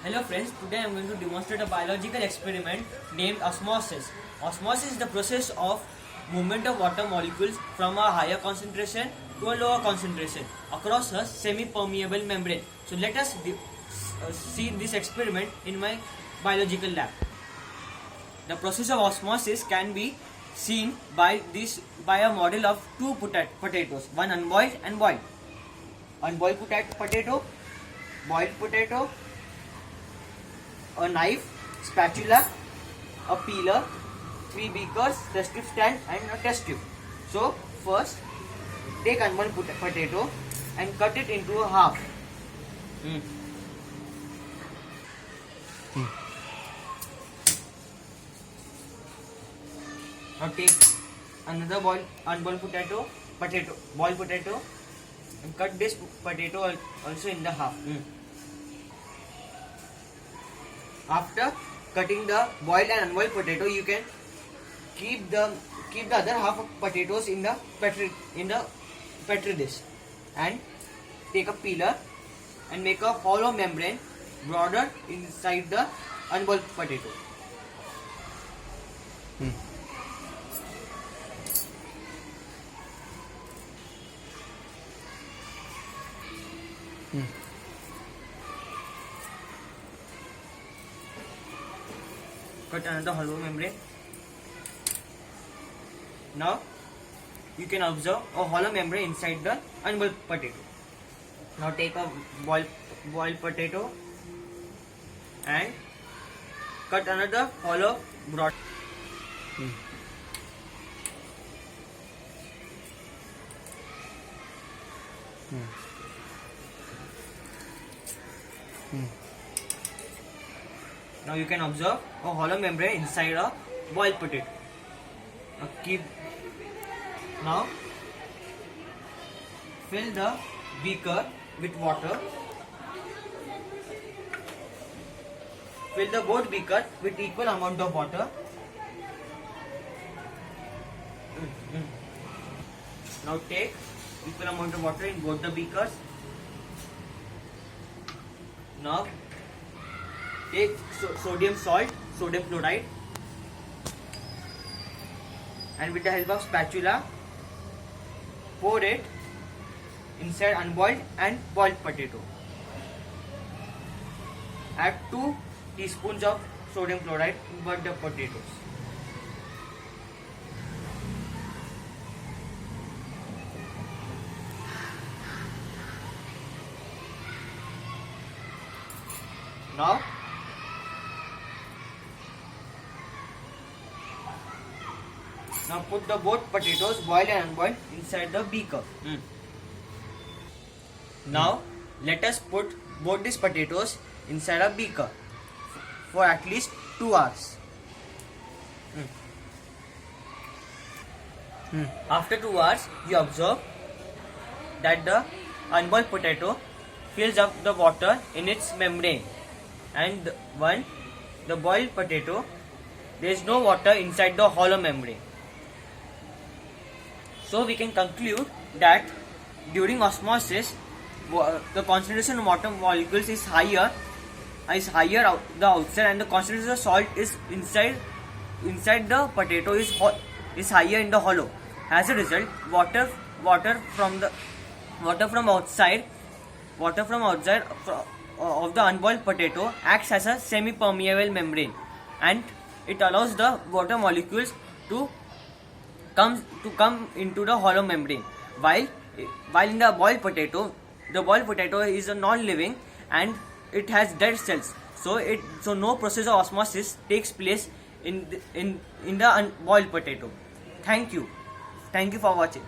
Hello friends, today I am going to demonstrate a biological experiment named osmosis. Osmosis is the process of movement of water molecules from a higher concentration to a lower concentration across a semi-permeable membrane. So let us see this experiment in my biological lab. The process of osmosis can be seen by a model of two potatoes, one unboiled and boiled. Unboiled potato, boiled potato, a knife, spatula, a peeler, 3 beakers, test tube stand and a test tube. So first take unboiled potato and cut it into a half. Now take another unboiled boiled potato and cut this potato also in the half. After cutting the boiled and unboiled potato, you can keep the other half of potatoes in the petri dish and take a peeler and make a hollow membrane broader inside the unboiled potato. Cut another hollow membrane. Now you can observe a hollow membrane inside the unboiled potato. Now take a boiled potato and cut another hollow broad. Now you can observe a hollow membrane inside a boiled potato. Now fill the beaker with water. Fill the both beaker with equal amount of water. Now take equal amount of water in both the beakers. Now take sodium chloride, and with the help of spatula pour it inside unboiled and boiled potato. Add 2 teaspoons of sodium chloride in both the potatoes. Now put the both potatoes, boiled and unboiled, inside the beaker. Now let us put both these potatoes inside a beaker for at least 2 hours. After 2 hours, you observe that the unboiled potato fills up the water in its membrane, and the boiled potato, there is no water inside the hollow membrane. So we can conclude that during osmosis, the concentration of water molecules is higher out the outside, and the concentration of salt is inside the potato is higher in the hollow. As a result, water from outside of the unboiled potato acts as a semi-permeable membrane, and it allows the water molecules to come into the hollow membrane. While in the boiled potato is a non-living and it has dead cells. So no process of osmosis takes place in the boiled potato. Thank you for watching.